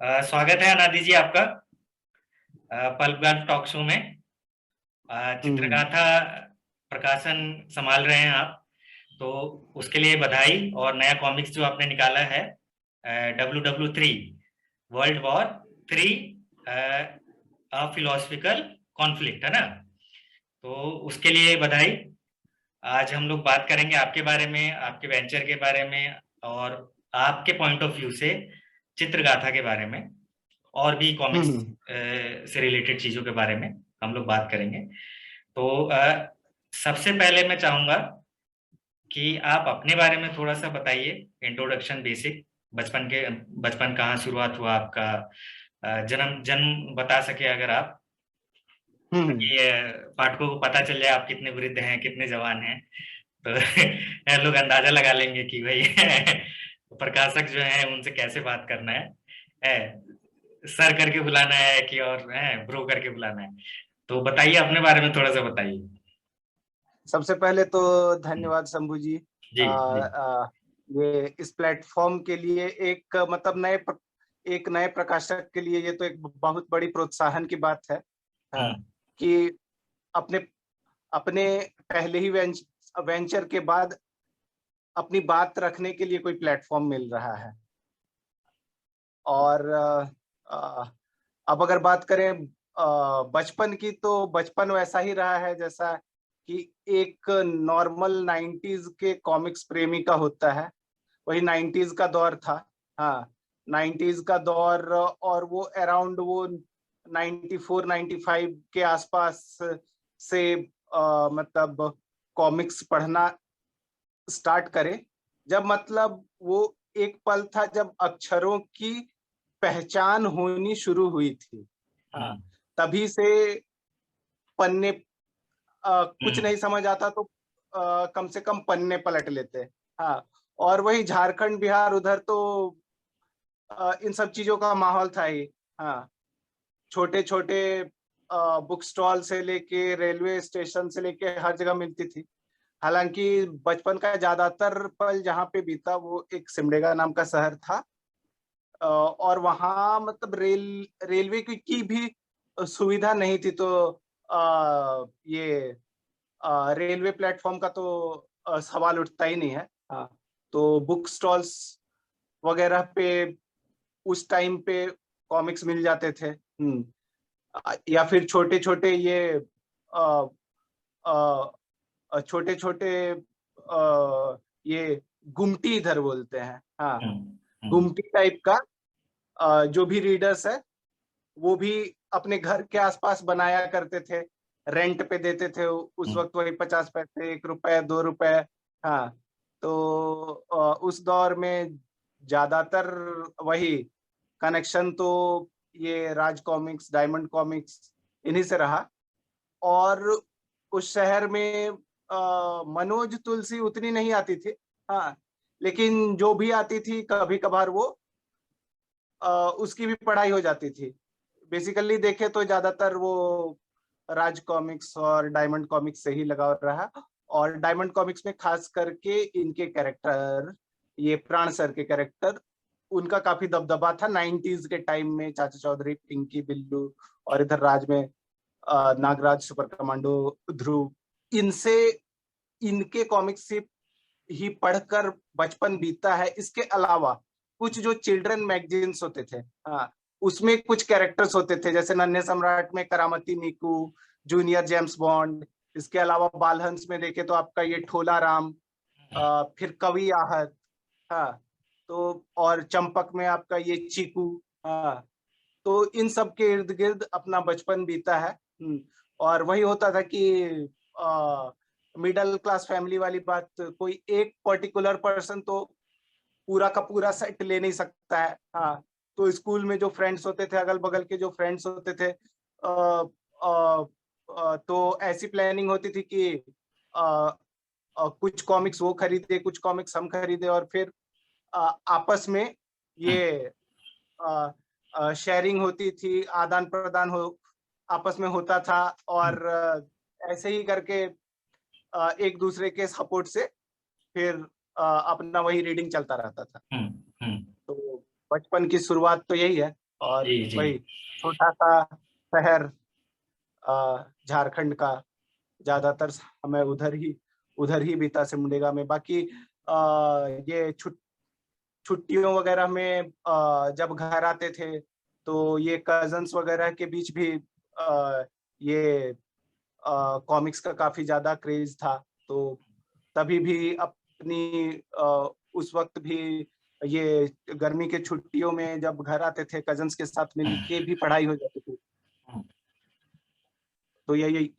स्वागत है अनादि जी आपका पल्प गार्ड टॉक शो में। हम्म। चित्रगाथा प्रकाशन संभाल रहे हैं आप, तो उसके लिए बधाई। और नया कॉमिक्स जो आपने निकाला है WW3 वर्ल्ड वॉर 3 अ फिलोसफिकल कॉन्फ्लिक्ट, है ना? तो उसके लिए बधाई। आज हम लोग बात करेंगे आपके बारे में, आपके वेंचर के बारे में, और आपके पॉइंट ऑफ व्यू से चित्रगाथा के बारे में, और भी कॉमिक्स हम्म। से रिलेटेड चीजों के बारे में हम लोग बात करेंगे। तो सबसे पहले मैं चाहूंगा कि आप अपने बारे में थोड़ा सा बताइए, इंट्रोडक्शन बेसिक। बचपन कहाँ शुरुआत हुआ आपका, जन्म जन्म बता सके अगर आप, हम्म। ताकि पाठकों को पता चल जाए आप कितने वृद्ध हैं, कितने जवान हैं। तो लोग अंदाजा लगा लेंगे कि भाई प्रकाशक जो है उनसे कैसे बात करना है, सर करके बुलाना है कि और है ब्रो करके बुलाना है। तो बताइए अपने बारे में थोड़ा सा बताइए। सबसे पहले तो धन्यवाद शंभू जी। जी जी। ये इस प्लेटफॉर्म के लिए एक मतलब एक नए प्रकाशक के लिए ये तो एक बहुत बड़ी प्रोत्साहन की बात है। हाँ, हम्म कि अपने अपने पहले ही वेंचर के बाद अपनी बात रखने के लिए कोई प्लेटफॉर्म मिल रहा है। और अब अगर बात करें बचपन की, तो बचपन वैसा ही रहा है जैसा कि एक नॉर्मल 90s के कॉमिक्स प्रेमी का होता है। वही 90s का दौर था। हाँ, 90s का दौर, और वो अराउंड वो 94 95 के आसपास से मतलब कॉमिक्स पढ़ना स्टार्ट करे। जब मतलब वो एक पल था जब अक्षरों की पहचान होनी शुरू हुई थी। हाँ, हम्म तभी से पन्ने कुछ हम्म नहीं समझ आता तो कम से कम पन्ने पलट लेते। हाँ, और वही झारखंड बिहार उधर तो इन सब चीजों का माहौल था ही। हाँ, छोटे छोटे बुक स्टॉल से लेके रेलवे स्टेशन से लेके हर जगह मिलती थी। हालांकि बचपन का ज्यादातर पल जहाँ पे बीता वो एक सिमडेगा नाम का शहर था। और वहाँ मतलब रेलवे की भी सुविधा नहीं थी, तो ये रेलवे प्लेटफॉर्म का तो सवाल उठता ही नहीं है। हाँ, तो बुक स्टॉल्स वगैरह पे उस टाइम पे कॉमिक्स मिल जाते थे। या फिर छोटे छोटे ये छोटे छोटे ये गुमटी इधर बोलते हैं। हाँ, हम्म हम्म गुमटी टाइप का जो भी रीडर्स है वो भी अपने घर के आसपास बनाया करते थे। रेंट पे देते थे उस हम्म वक्त, वही 50 पैसे, 1 रुपए, 2 रुपए। हाँ, तो उस दौर में ज्यादातर वही कनेक्शन तो ये राज कॉमिक्स, डायमंड कॉमिक्स, इन्हीं से रहा। और उस शहर में मनोज तुलसी उतनी नहीं आती थी। हाँ, लेकिन जो भी आती थी कभी कभार वो उसकी भी पढ़ाई हो जाती थी। बेसिकली देखे तो ज्यादातर वो राज कॉमिक्स और डायमंड कॉमिक्स से ही लगाव रहा। और डायमंड कॉमिक्स में खास करके इनके कैरेक्टर, ये प्राण सर के कैरेक्टर, उनका काफी दबदबा था 90s के टाइम में। चाचा चौधरी, पिंकी, बिल्लू, और इधर राज में नागराज, सुपर कमांडो, ध्रुव, इनसे इनके कॉमिक्स से ही पढ़कर बचपन बीता है। इसके अलावा कुछ जो चिल्ड्रन मैगजीन्स होते थे, हाँ, उसमें कुछ कैरेक्टर्स होते थे, जैसे नन्हे सम्राट में करामती नीकू, जूनियर जेम्स बॉन्ड। इसके अलावा बालहंस में देखे तो आपका ये ठोला राम, फिर कवि आहत। हाँ, तो और चंपक में आपका ये चीकू। हाँ, तो इन सब के इर्द गिर्द अपना बचपन बीता है। और वही होता था कि मिडिल क्लास फैमिली वाली बात, कोई एक पर्टिकुलर पर्सन तो पूरा का पूरा सेट ले नहीं सकता है। हाँ, तो स्कूल में जो फ्रेंड्स होते थे, अगल बगल के जो फ्रेंड्स होते थे, तो ऐसी प्लानिंग होती थी कि आ, कुछ कॉमिक्स वो खरीदे, कुछ कॉमिक्स हम खरीदे, और फिर आपस में ये शेयरिंग होती थी, आदान प्रदान हो आपस में होता था। और ऐसे ही करके एक दूसरे के सपोर्ट से फिर अपना वही रीडिंग चलता रहता था। हम्म हम्म तो बचपन की शुरुआत तो यही है। और जी जी। वही छोटा सा शहर झारखंड का, ज्यादातर समय उधर ही बीता सिमडेगा में। बाकी ये छुट्टियों वगैरह में जब घर आते थे तो ये कजन्स वगैरह के बीच भी ये कॉमिक्स का काफी ज्यादा क्रेज था। तो तभी भी अपनी उस वक्त भी ये गर्मी के छुट्टियों में जब घर आते थे कजन्स के साथ मिल के भी पढ़ाई हो जाती थी। तो यही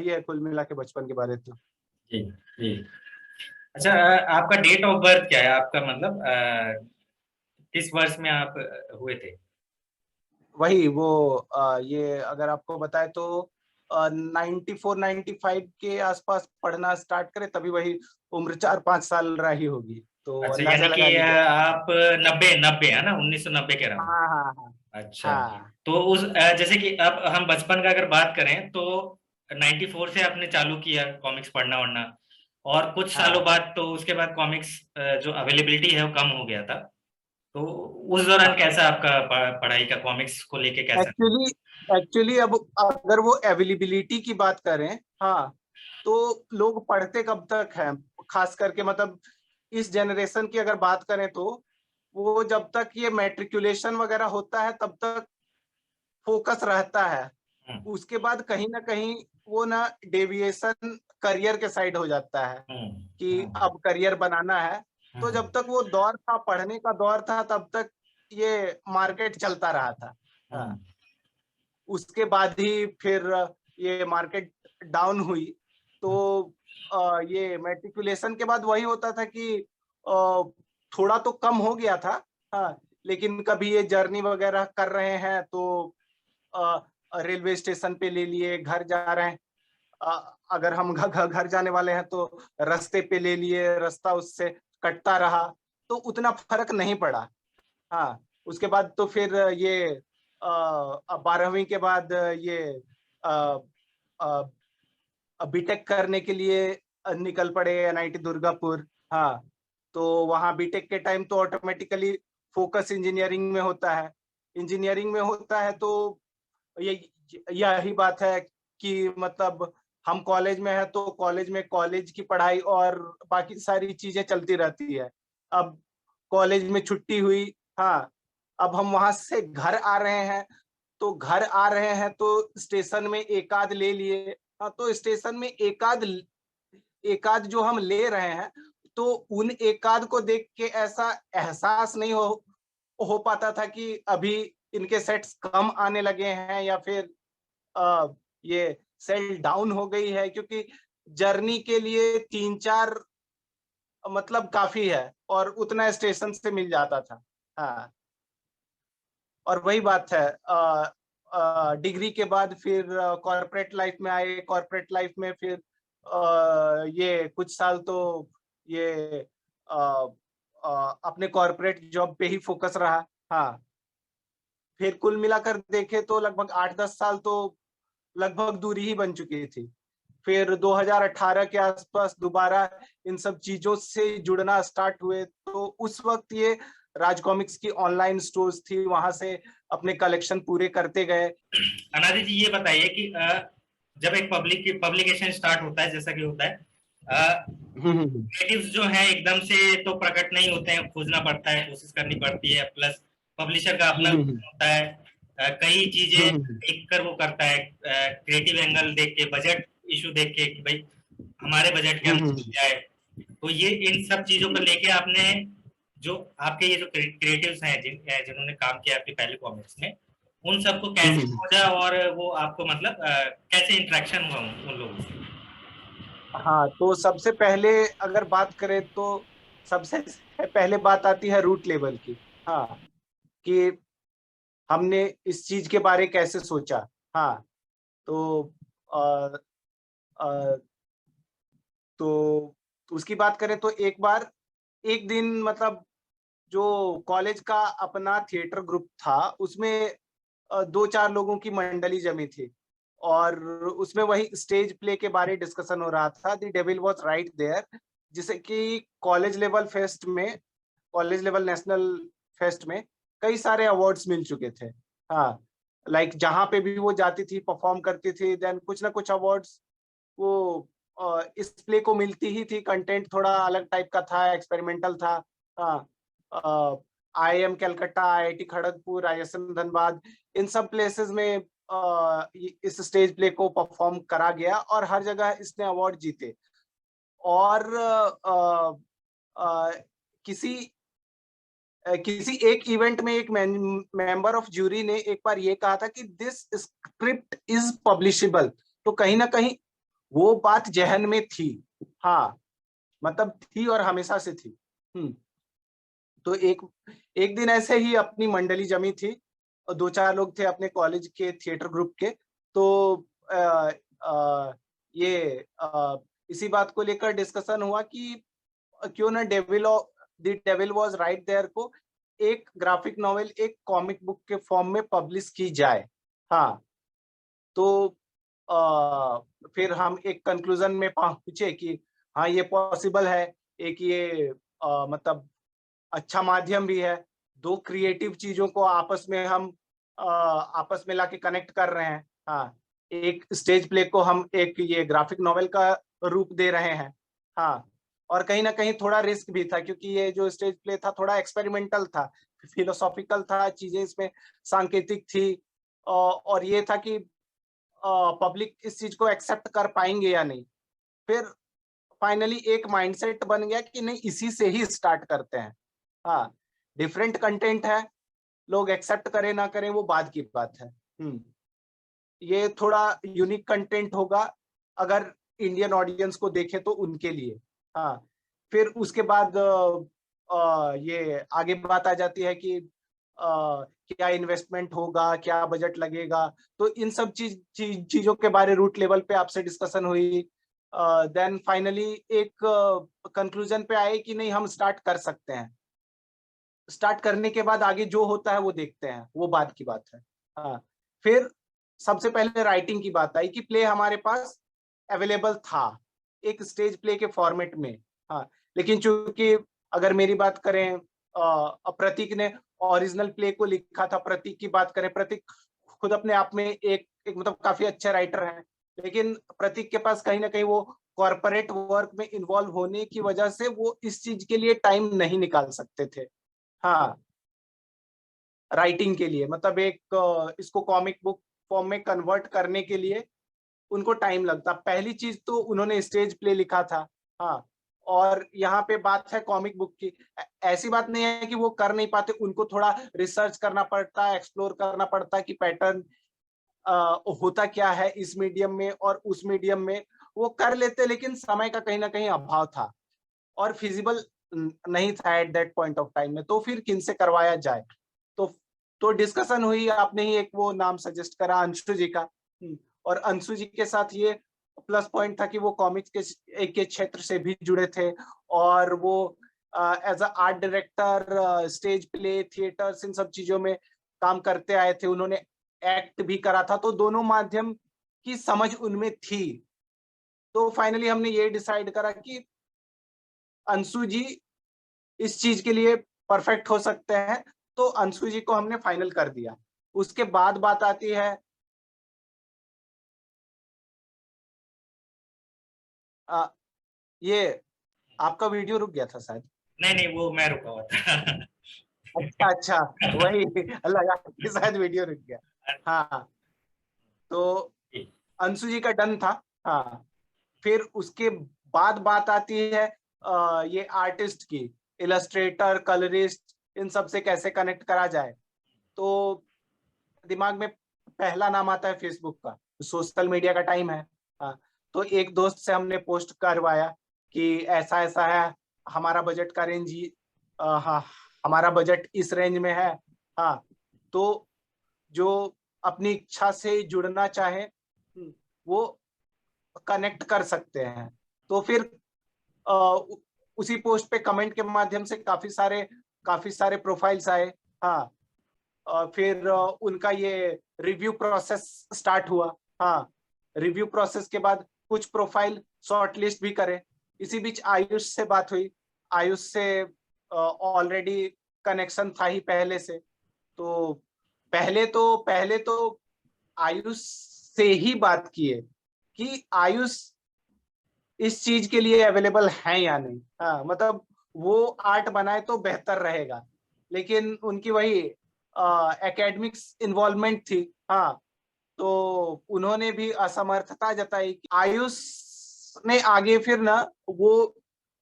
है कुल मिला के बचपन के बारे में। जी जी। अच्छा, आपका डेट ऑफ बर्थ क्या है? आपका मतलब किस वर्ष में आप हुए थे? वही वो ये अगर आपको बताए तो 94-95 के आसपास पढ़ना स्टार्ट करे तभी वही उम्र 4-5 साल रही होगी, तो अच्छा, अंदाजा यानी लगा कि लीजिए। आप 90 है ना, 1990 के अराउंड? हाँ हाँ हाँ अच्छा। हाँ तो उस जैसे कि अब हम बचपन का अगर बात करें तो 94 से आपने चालू किया कॉमिक्स पढ़ना वढ़ना, और कुछ सालों हाँ बाद तो उसके बाद कॉमिक्स जो अवेलेबिलिटी है वो कम हो गया था। तो उस दौरान हाँ। कैसा आपका पढ़ाई का कॉमिक्स को लेके कैसा? एक्चुअली एक्चुअली अब अगर वो अवेलेबिलिटी की बात करें, हाँ, तो लोग पढ़ते कब तक हैं, खास करके मतलब इस जनरेशन की अगर बात करें तो वो जब तक ये मैट्रिकुलेशन वगैरह होता है तब तक फोकस रहता है। हम्म उसके बाद कहीं ना कहीं वो ना डेविएशन करियर के साइड हो जाता है हम्म कि हम्म अब करियर बनाना है। तो हम्म जब तक वो दौर था, पढ़ने का दौर था, तब तक ये मार्केट चलता रहा था। हम्म हाँ, उसके बाद ही फिर ये मार्केट डाउन हुई। तो ये मैट्रिकुलेशन के बाद वही होता था कि थोड़ा तो कम हो गया था। हाँ, लेकिन कभी ये जर्नी वगैरह कर रहे हैं तो रेलवे स्टेशन पे ले लिए, घर जा रहे हैं, अगर हम घर जाने वाले हैं तो रास्ते पे ले लिए, रास्ता उससे कटता रहा तो उतना फर्क नहीं पड़ा। हाँ, उसके बाद तो फिर ये 12वीं के बाद ये बीटेक करने के लिए निकल पड़े एनआईटी दुर्गापुर। हाँ, तो वहाँ बीटेक के टाइम तो ऑटोमेटिकली फोकस इंजीनियरिंग में होता है। इंजीनियरिंग में होता है तो ये यही बात है कि मतलब हम कॉलेज में है तो कॉलेज में कॉलेज की पढ़ाई और बाकी सारी चीजें चलती रहती है। अब कॉलेज में छुट्टी हुई, हाँ, अब हम वहां से घर आ रहे हैं, तो घर आ रहे हैं तो स्टेशन में एकाद ले लिए। हाँ, तो स्टेशन में एकाद एकाद जो हम ले रहे हैं तो उन एकाद को देख के ऐसा एहसास नहीं हो पाता था कि अभी इनके सेट्स कम आने लगे हैं या फिर ये सेल डाउन हो गई है, क्योंकि जर्नी के लिए 3-4 मतलब काफी है और उतना स्टेशन से मिल जाता था। हाँ, और वही बात है, डिग्री के बाद फिर कॉर्पोरेट लाइफ में आए। कॉर्पोरेट लाइफ में फिर ये कुछ साल तो ये अपने कॉर्पोरेट जॉब पे ही फोकस रहा। हाँ, फिर कुल मिलाकर देखे तो लगभग 8-10 साल तो लगभग दूरी ही बन चुकी थी। फिर 2018 के आसपास दोबारा इन सब चीजों से जुड़ना स्टार्ट हुए, तो उस वक्त ये राज कॉमिक्स की ऑनलाइन स्टोर्स थी, वहां से अपने कलेक्शन पूरे करते गए। अनादि जी, ये बताइए कि जब एक पब्लिकेशन स्टार्ट होता है, जैसा कि होता है, क्रिएटिव्स जो है एकदम से तो प्रकट नहीं होते हैं, खोजना पड़ता है, कोशिश करनी पड़ती है, प्लस पब्लिशर का अपना होता है, कई चीजें देख कर वो करता है, क्रिएटिव एंगल देख के, बजट इशू देख के कि भाई हमारे बजट के अंदर जाए। तो ये इन सब चीजों को लेके आपने जो आपके ये जो क्रिएटिव्स हैं जिन्होंने काम किया आपके पहले कॉमिक्स में, उन सबको कैसे खोजा और वो आपको मतलब कैसे इंटरेक्शन हुआ उन लोगों से? हाँ, तो सबसे पहले अगर बात करें तो सबसे पहले बात आती है रूट लेवल की। हाँ, कि हमने इस चीज के बारे कैसे सोचा। हाँ, तो आ, आ, तो उसकी बात करें तो एक दिन मतलब जो कॉलेज का अपना थिएटर ग्रुप था उसमें 2-4 लोगों की मंडली जमी थी और उसमें वही स्टेज प्ले के बारे डिस्कशन हो रहा था, the devil was right there, जिसे कि कॉलेज लेवल नेशनल फेस्ट में कई सारे अवार्ड्स मिल चुके थे। हाँ, लाइक जहां पे भी वो जाती थी, परफॉर्म करती थी, देन कुछ ना कुछ अवार्ड्स वो इस प्ले को मिलती ही थी। कंटेंट थोड़ा अलग टाइप का था, एक्सपेरिमेंटल था। हाँ, IIM Calcutta, IIT Kharagpur, ISM Dhanbad, इन सब प्लेसेस में इस स्टेज प्ले को परफॉर्म करा गया और हर जगह इसने अवार्ड जीते। और किसी किसी एक इवेंट में एक मेंबर ऑफ ज्यूरी ने एक बार ये कहा था कि दिस स्क्रिप्ट इज पब्लिशेबल। तो कहीं ना कहीं वो बात जहन में थी। हाँ, मतलब थी और हमेशा से थी। तो एक दिन ऐसे ही अपनी मंडली जमी थी और 2-4 लोग थे अपने कॉलेज के थिएटर ग्रुप के। तो आ, आ, ये इसी बात को लेकर डिस्कशन हुआ कि क्यों ना the devil was right there को एक ग्राफिक नॉवेल, एक कॉमिक बुक के फॉर्म में पब्लिश की जाए। हाँ, तो फिर हम एक कंक्लूजन में पहुंचे कि हाँ, ये पॉसिबल है। एक ये मतलब अच्छा माध्यम भी है। दो क्रिएटिव चीजों को आपस में हम आपस में लाके कनेक्ट कर रहे हैं। हाँ, एक स्टेज प्ले को हम एक ये ग्राफिक नॉवेल का रूप दे रहे हैं। हाँ, और कहीं ना कहीं थोड़ा रिस्क भी था क्योंकि ये जो स्टेज प्ले था थोड़ा एक्सपेरिमेंटल था, फिलोसॉफिकल था, चीजें इसमें सांकेतिक थी। और ये था कि पब्लिक इस चीज को एक्सेप्ट कर पाएंगे या नहीं। फिर फाइनली एक माइंडसेट बन गया कि नहीं, इसी से ही स्टार्ट करते हैं। हाँ, डिफरेंट कंटेंट है, लोग एक्सेप्ट करें ना करें वो बाद की बात है। ये थोड़ा यूनिक कंटेंट होगा अगर इंडियन ऑडियंस को देखे तो उनके लिए। हाँ, फिर उसके बाद ये आगे बात आ जाती है कि क्या इन्वेस्टमेंट होगा, क्या बजट लगेगा। तो इन सब चीजों के बारे रूट लेवल पे आपसे डिस्कशन हुई। देन फाइनली एक कंक्लूजन पे आए कि नहीं, हम स्टार्ट कर सकते हैं। स्टार्ट करने के बाद आगे जो होता है वो देखते हैं, वो बाद की बात है। हाँ, फिर सबसे पहले राइटिंग की बात आई कि प्ले हमारे पास अवेलेबल था एक स्टेज प्ले के फॉर्मेट में। हाँ, लेकिन चूंकि अगर मेरी बात करें, प्रतीक ने ओरिजिनल प्ले को लिखा था। प्रतीक की बात करें, प्रतीक खुद अपने आप में एक मतलब काफी अच्छे राइटर हैं। लेकिन प्रतीक के पास कहीं ना कहीं वो कॉर्पोरेट वर्क में इन्वॉल्व होने की वजह से वो इस चीज के लिए टाइम नहीं निकाल सकते थे। हाँ, राइटिंग के लिए मतलब एक इसको कॉमिक बुक फॉर्म में कन्वर्ट करने के लिए उनको टाइम लगता। पहली चीज तो उन्होंने स्टेज प्ले लिखा था। हाँ, और यहाँ पे बात है कॉमिक बुक की। ऐसी बात नहीं है कि वो कर नहीं पाते, उनको थोड़ा रिसर्च करना पड़ता है, एक्सप्लोर करना पड़ता है कि पैटर्न होता क्या है इस मीडियम में और उस मीडियम में। वो कर लेते लेकिन समय का कहीं ना कहीं अभाव था और फिजिबल नहीं था at that point of time में। तो फिर किन से करवाया जाए। तो तो डिस्कशन हुई, आपने ही एक वो नाम सजेस्ट करा, अंशु जी का। और अंशु जी के साथ ये प्लस पॉइंट था कि वो कॉमिक्स के क्षेत्र से भी जुड़े थे और वो as a art director, stage play, theatres, इन सब चीजों में काम करते आए थे। उन्होंने एक्ट भी करा था, तो दोनों माध्यम की समझ उनमें थी। तो फाइनली हमने ये डिसाइड करा कि अंशु जी इस चीज के लिए परफेक्ट हो सकते हैं। तो अंशु जी को हमने फाइनल कर दिया। उसके बाद बात आती है आ, ये आपका वीडियो रुक गया था शायद। नहीं नहीं, वो मैं रुका हुआ था। अच्छा अच्छा, वही लगा कि शायद वीडियो रुक गया। हाँ, तो अंशु जी का डन था। हाँ, फिर उसके बाद बात आती है ये आर्टिस्ट की, इलस्ट्रेटर, कलरिस्ट, इन सब से कैसे कनेक्ट करा जाए। तो दिमाग में पहला नाम आता है फेसबुक का। सोशल मीडिया का टाइम है। हाँ, तो एक दोस्त से हमने पोस्ट करवाया कि ऐसा ऐसा है, हमारा बजट का रेंज हाँ, हमारा बजट इस रेंज में है। हाँ, तो जो अपनी इच्छा से जुड़ना चाहे वो कनेक्ट कर सकते हैं। तो फिर उसी पोस्ट पे कमेंट के माध्यम से काफी सारे प्रोफाइल्स आए। हाँ, फिर उनका ये रिव्यू प्रोसेस स्टार्ट हुआ। हाँ, रिव्यू प्रोसेस के बाद कुछ प्रोफाइल शॉर्टलिस्ट भी करे। इसी बीच आयुष से बात हुई। आयुष से ऑलरेडी कनेक्शन था ही पहले से। तो पहले तो आयुष से ही बात किए कि आयुष इस चीज के लिए अवेलेबल है या नहीं। हाँ, मतलब वो आर्ट बनाए तो बेहतर रहेगा, लेकिन उनकी वही एकेडमिक्स इन्वॉल्वमेंट थी। हाँ, तो उन्होंने भी असमर्थता जताई कि आयुष ने आगे फिर ना वो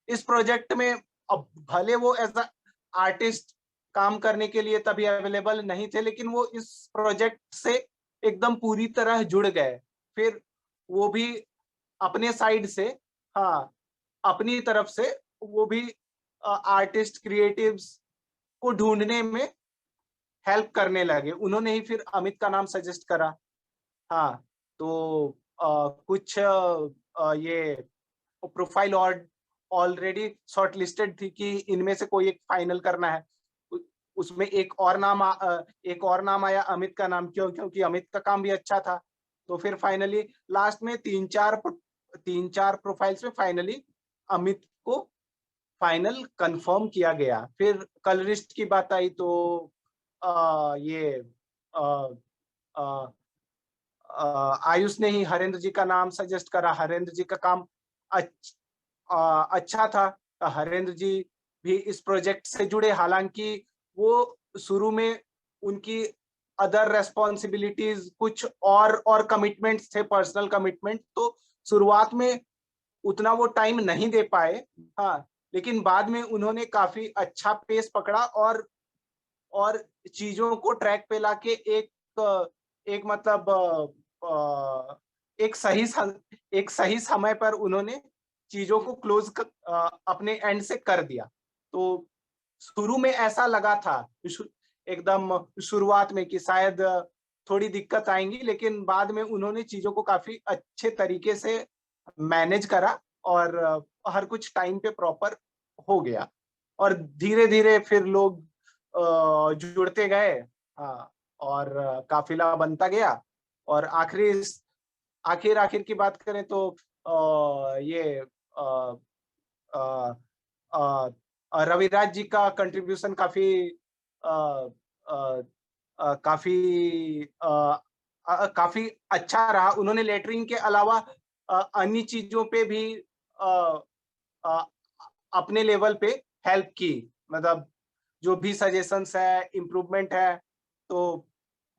इस प्रोजेक्ट में, अब भले वो एज अ आर्टिस्ट काम करने के लिए तभी अवेलेबल नहीं थे, लेकिन वो इस प्रोजेक्ट से एकदम पूरी तरह जुड़ गए। फिर वो भी अपने साइड से, हाँ, अपनी तरफ से वो भी आर्टिस्ट क्रिएटिव्स को ढूंढने में हेल्प करने लगे। उन्होंने ही फिर अमित का नाम सजेस्ट करा। हाँ, तो कुछ ये प्रोफाइल और ऑलरेडी शॉर्ट लिस्टेड थी कि इनमें से कोई एक फाइनल करना है। उसमें एक और नाम आया अमित का नाम। क्योंकि अमित का काम भी अच्छा था। तो फिर फाइनली लास्ट में तीन चार प्रोफाइल्स में फाइनली अमित को फाइनल कंफर्म किया गया। फिर कलरिस्ट की बात आई तो ये आ, आयुष ने ही हरेंद्र जी का नाम सजेस्ट करा। हरेंद्र जी का काम अच्छा था। हरेंद्र जी भी इस प्रोजेक्ट से जुड़े, हालांकि वो शुरू में उनकी अदर रेस्पॉन्सिबिलिटीज कुछ और कमिटमेंट्स थे, पर्सनल कमिटमेंट, तो शुरुआत में उतना वो टाइम नहीं दे पाए। हाँ, लेकिन बाद में उन्होंने काफी अच्छा पेस पकड़ा और चीजों को ट्रैक पे लाके एक मतलब एक सही समय पर उन्होंने चीजों को अपने एंड से कर दिया। तो शुरू में ऐसा लगा था एकदम शुरुआत में कि शायद थोड़ी दिक्कत आएंगी, लेकिन बाद में उन्होंने चीजों को काफी अच्छे तरीके से मैनेज करा और हर कुछ टाइम पे प्रॉपर हो गया। और धीरे धीरे फिर लोग जुड़ते गए। हाँ, और काफिला बनता गया। और आखिर की बात करें तो ये रविराज जी का कंट्रीब्यूशन काफी अच्छा रहा। उन्होंने लेटरिंग के अलावा अन्य चीजों पे भी अ, अपने लेवल पे हेल्प की। मतलब जो भी सजेशंस है, इम्प्रूवमेंट है, तो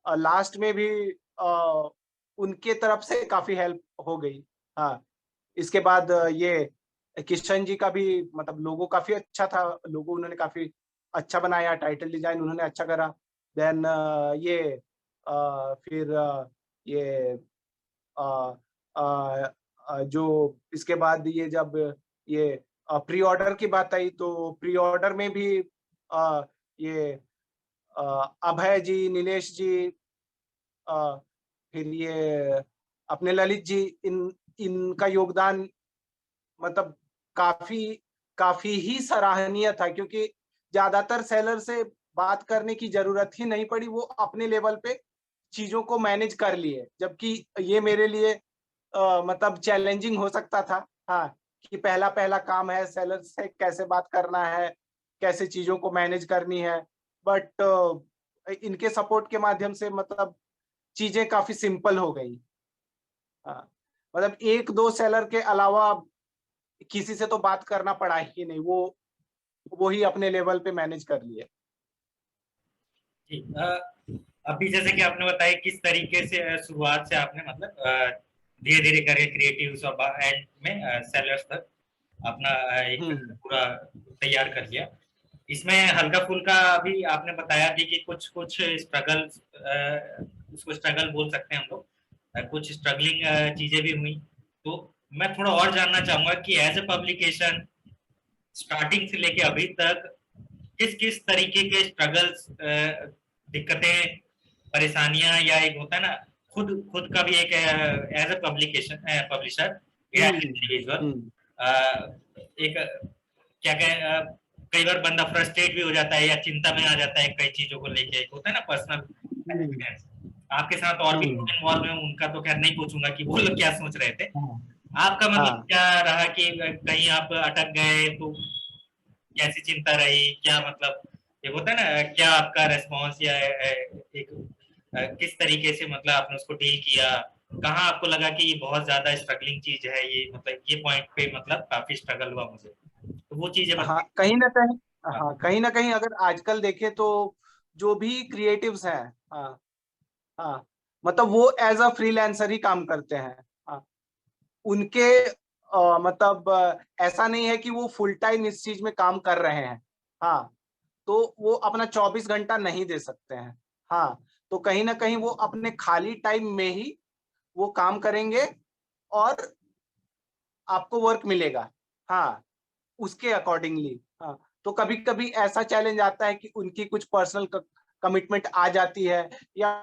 लास्ट में भी उनके तरफ से काफी हेल्प हो गई। हाँ, इसके बाद ये किशन जी का भी मतलब लोगो काफी अच्छा था। लोगो उन्होंने काफी अच्छा बनाया, टाइटल डिजाइन उन्होंने अच्छा करा। देन फिर ये जो इसके बाद ये जब ये प्री ऑर्डर की बात आई तो प्री ऑर्डर में भी ये अभय जी, नीलेश जी, फिर ये अपने ललित जी, इनका योगदान मतलब काफी काफी ही सराहनीय था। क्योंकि ज्यादातर सेलर से बात करने की जरूरत ही नहीं पड़ी, वो अपने लेवल पे चीजों को मैनेज कर लिए। जबकि ये मेरे लिए मतलब चैलेंजिंग हो सकता था। हाँ, कि पहला पहला काम है, सेलर से कैसे बात करना है, कैसे चीजों को मैनेज करनी है। बट इनके सपोर्ट के माध्यम से मतलब चीजें काफी सिंपल हो गई। हाँ, मतलब एक दो सेलर के अलावा किसी से तो बात करना पड़ा ही नहीं। वो ही अपने लेवल पे मैनेज कर लिए। जी, अभी जैसे कि आपने बताया किस तरीके से शुरुआत से आपने मतलब धीरे धीरे करके क्रिएटिव और एंड में सेलर्स तक अपना एक हम्म पूरा तैयार कर लिया। इसमें हल्का फुल्का अभी आपने बताया भी कि कुछ कुछ स्ट्रगल, उसको स्ट्रगल बोल सकते हैं हम लोग, कुछ स्ट्रगलिंग चीजें भी हुई। तो मैं थोड़ा और जानना चाहूंगा कि एज ए पब्लिकेशन स्टार्टिंग से लेके अभी तक किस किस तरीके के स्ट्रगल्स, दिक्कतें, परेशानियां, या एक होता है ना खुद खुद का भी एक एज ए पब्लिकेशन पब्लिशर या एज हम्म इंडिविजुअल हम्म एक क्या कहें, कई बार बंदा फ्रस्ट्रेट भी हो जाता है या चिंता में आ जाता है कई चीजों को लेके। एक होता है ना पर्सनल हम्म एक्सपीरियंस। आपके साथ और भी हम्म, लोग इन्वॉल्व हैं, उनका तो खैर नहीं पूछूंगा कि वो लोग क्या सोच रहे थे। हाँ आपका मतलब हाँ। क्या रहा कि कहीं आप अटक गए तो कैसी चिंता रही, क्या मतलब एक होता है ना, क्या आपका रेस्पॉन्स या एक किस तरीके से मतलब आपने उसको डील किया, कहाँ आपको लगा कि ये बहुत ज्यादा स्ट्रगलिंग चीज है, ये मतलब ये पॉइंट पे मतलब काफी स्ट्रगल हुआ मुझे, तो वो चीजें हाँ बताइए। कहीं ना कहीं, हाँ। हाँ कहीं ना कहीं अगर आजकल देखे तो जो भी क्रिएटिव्स हैं, हाँ हाँ, मतलब वो एज अ फ्रीलांसर ही काम करते हैं। हाँ, उनके मतलब ऐसा नहीं है कि वो फुल टाइम इस चीज में काम कर रहे हैं। हाँ, तो वो अपना 24 घंटा नहीं दे सकते हैं। हाँ, तो कहीं ना कहीं वो अपने खाली टाइम में ही वो काम करेंगे और आपको वर्क मिलेगा। हाँ, उसके अकॉर्डिंगली। हाँ, तो कभी कभी ऐसा चैलेंज आता है कि उनकी कुछ पर्सनल कमिटमेंट आ जाती है, या